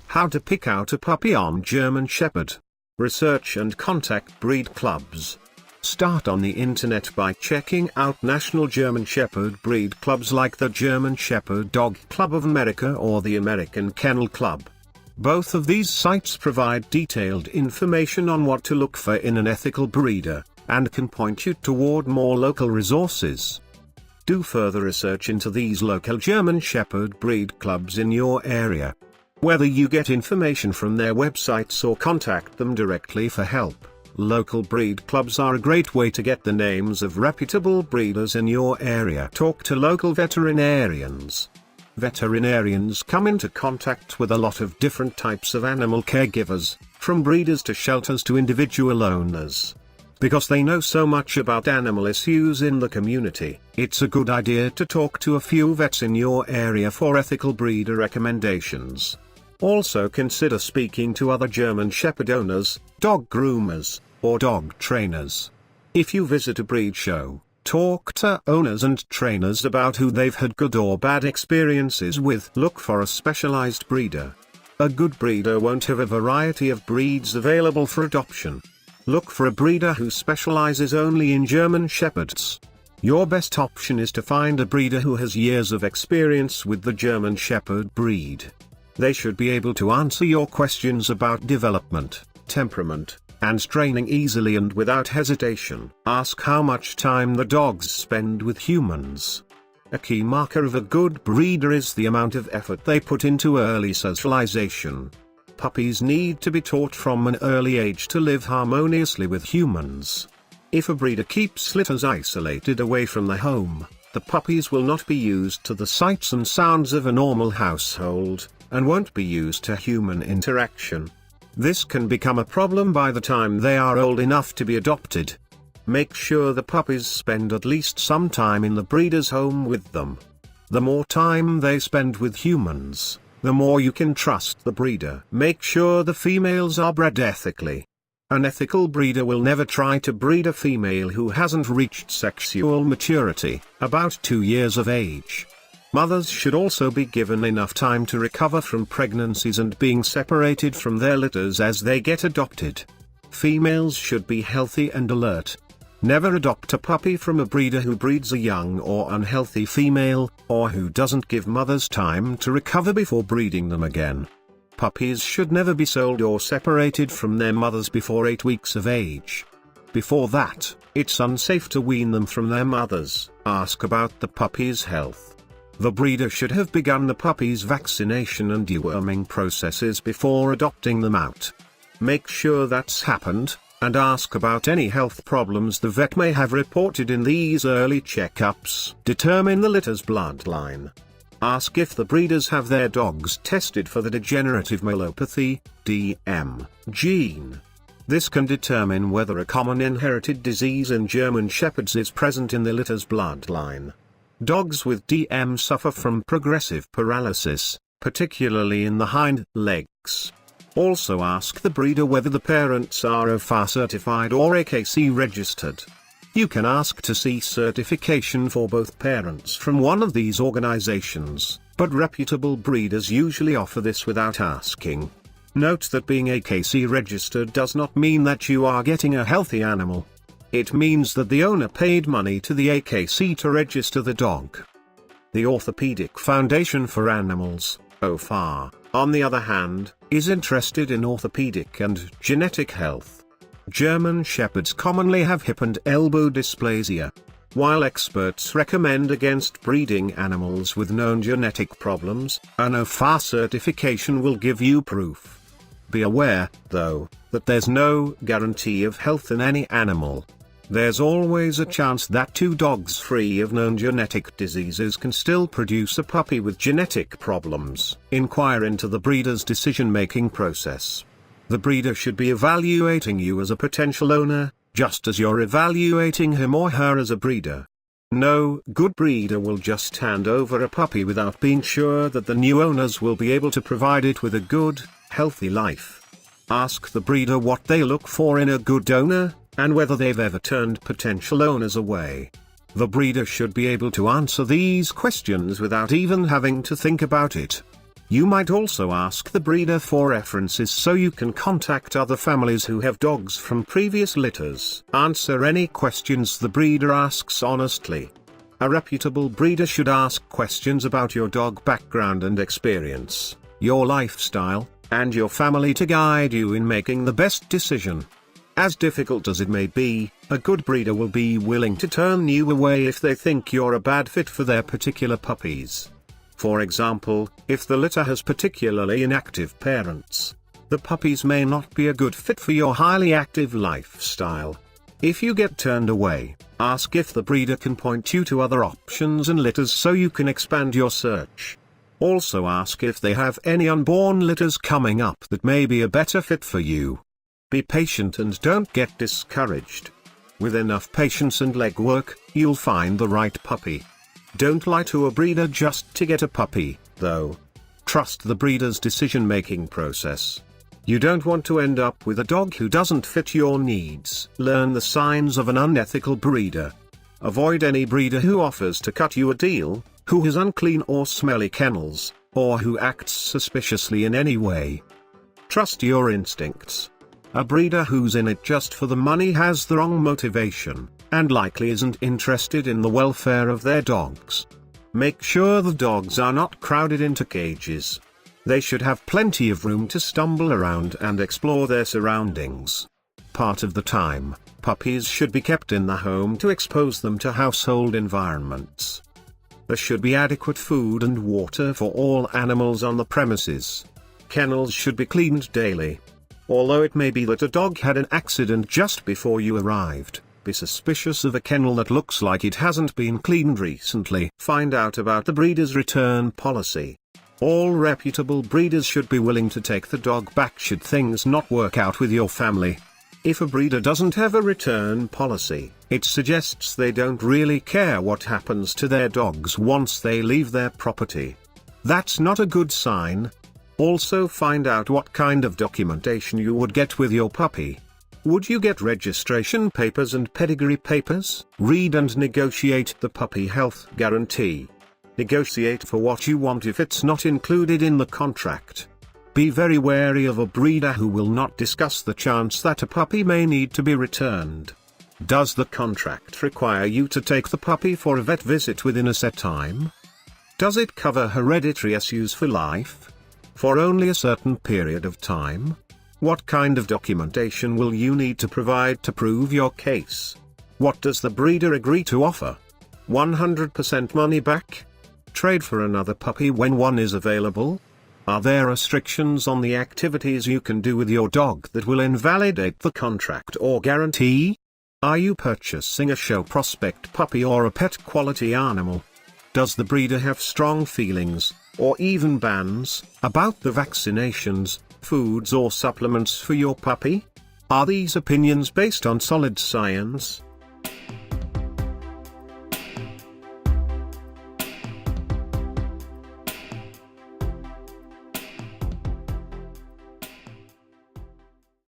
How to pick out a puppy on German Shepherd. Research and contact breed clubs. Start on the internet by checking out national German Shepherd breed clubs like the German Shepherd Dog Club of America or the American Kennel Club. Both of these sites provide detailed information on what to look for in an ethical breeder, and can point you toward more local resources. Do further research into these local German Shepherd breed clubs in your area. Whether you get information from their websites or contact them directly for help, local breed clubs are a great way to get the names of reputable breeders in your area. Talk to local veterinarians. Veterinarians come into contact with a lot of different types of animal caregivers, from breeders to shelters to individual owners. Because they know so much about animal issues in the community, it's a good idea to talk to a few vets in your area for ethical breeder recommendations. Also consider speaking to other German Shepherd owners, dog groomers, or dog trainers. If you visit a breed show, talk to owners and trainers about who they've had good or bad experiences with. Look for a specialized breeder. A good breeder won't have a variety of breeds available for adoption. Look for a breeder who specializes only in German Shepherds. Your best option is to find a breeder who has years of experience with the German Shepherd breed. They should be able to answer your questions about development, temperament, and training easily and without hesitation. Ask how much time the dogs spend with humans. A key marker of a good breeder is the amount of effort they put into early socialization. Puppies need to be taught from an early age to live harmoniously with humans. If a breeder keeps litters isolated away from the home, the puppies will not be used to the sights and sounds of a normal household, and won't be used to human interaction. This can become a problem by the time they are old enough to be adopted. Make sure the puppies spend at least some time in the breeder's home with them. The more time they spend with humans, the more you can trust the breeder. Make sure the females are bred ethically. An ethical breeder will never try to breed a female who hasn't reached sexual maturity, about 2 years of age. Mothers should also be given enough time to recover from pregnancies and being separated from their litters as they get adopted. Females should be healthy and alert. Never adopt a puppy from a breeder who breeds a young or unhealthy female, or who doesn't give mothers time to recover before breeding them again. Puppies should never be sold or separated from their mothers before 8 weeks of age. Before that, it's unsafe to wean them from their mothers. Ask about the puppy's health. The breeder should have begun the puppy's vaccination and deworming processes before adopting them out. Make sure that's happened, and ask about any health problems the vet may have reported in these early checkups. Determine the litter's bloodline. Ask if the breeders have their dogs tested for the degenerative myelopathy, DM, gene. This can determine whether a common inherited disease in German Shepherds is present in the litter's bloodline. Dogs with DM suffer from progressive paralysis, particularly in the hind legs. Also ask the breeder whether the parents are OFA certified or AKC registered. You can ask to see certification for both parents from one of these organizations, but reputable breeders usually offer this without asking. Note that being AKC registered does not mean that you are getting a healthy animal. It means that the owner paid money to the AKC to register the dog. The Orthopedic Foundation for Animals, OFA, on the other hand, is interested in orthopedic and genetic health. German Shepherds commonly have hip and elbow dysplasia. While experts recommend against breeding animals with known genetic problems, an OFA certification will give you proof. Be aware, though, that there's no guarantee of health in any animal. There's always a chance that 2 dogs free of known genetic diseases can still produce a puppy with genetic problems. Inquire into the breeder's decision-making process. The breeder should be evaluating you as a potential owner, just as you're evaluating him or her as a breeder. No good breeder will just hand over a puppy without being sure that the new owners will be able to provide it with a good, healthy life. Ask the breeder what they look for in a good owner, and whether they've ever turned potential owners away. The breeder should be able to answer these questions without even having to think about it. You might also ask the breeder for references so you can contact other families who have dogs from previous litters. Answer any questions the breeder asks honestly. A reputable breeder should ask questions about your dog background and experience, your lifestyle, and your family to guide you in making the best decision. As difficult as it may be, a good breeder will be willing to turn you away if they think you're a bad fit for their particular puppies. For example, if the litter has particularly inactive parents, the puppies may not be a good fit for your highly active lifestyle. If you get turned away, ask if the breeder can point you to other options and litters so you can expand your search. Also ask if they have any unborn litters coming up that may be a better fit for you. Be patient and don't get discouraged. With enough patience and legwork, you'll find the right puppy. Don't lie to a breeder just to get a puppy, though. Trust the breeder's decision-making process. You don't want to end up with a dog who doesn't fit your needs. Learn the signs of an unethical breeder. Avoid any breeder who offers to cut you a deal, who has unclean or smelly kennels, or who acts suspiciously in any way. Trust your instincts. A breeder who's in it just for the money has the wrong motivation, and likely isn't interested in the welfare of their dogs. Make sure the dogs are not crowded into cages. They should have plenty of room to stumble around and explore their surroundings. Part of the time, puppies should be kept in the home to expose them to household environments. There should be adequate food and water for all animals on the premises. Kennels should be cleaned daily. Although it may be that a dog had an accident just before you arrived, be suspicious of a kennel that looks like it hasn't been cleaned recently. Find out about the breeder's return policy. All reputable breeders should be willing to take the dog back should things not work out with your family. If a breeder doesn't have a return policy, it suggests they don't really care what happens to their dogs once they leave their property. That's not a good sign. Also find out what kind of documentation you would get with your puppy. Would you get registration papers and pedigree papers? Read and negotiate the puppy health guarantee. Negotiate for what you want if it's not included in the contract. Be very wary of a breeder who will not discuss the chance that a puppy may need to be returned. Does the contract require you to take the puppy for a vet visit within a set time? Does it cover hereditary issues for life? For only a certain period of time? What kind of documentation will you need to provide to prove your case? What does the breeder agree to offer? 100% money back? Trade for another puppy when one is available? Are there restrictions on the activities you can do with your dog that will invalidate the contract or guarantee? Are you purchasing a show prospect puppy or a pet quality animal? Does the breeder have strong feelings, or even bans, about the vaccinations, foods or supplements for your puppy? Are these opinions based on solid science?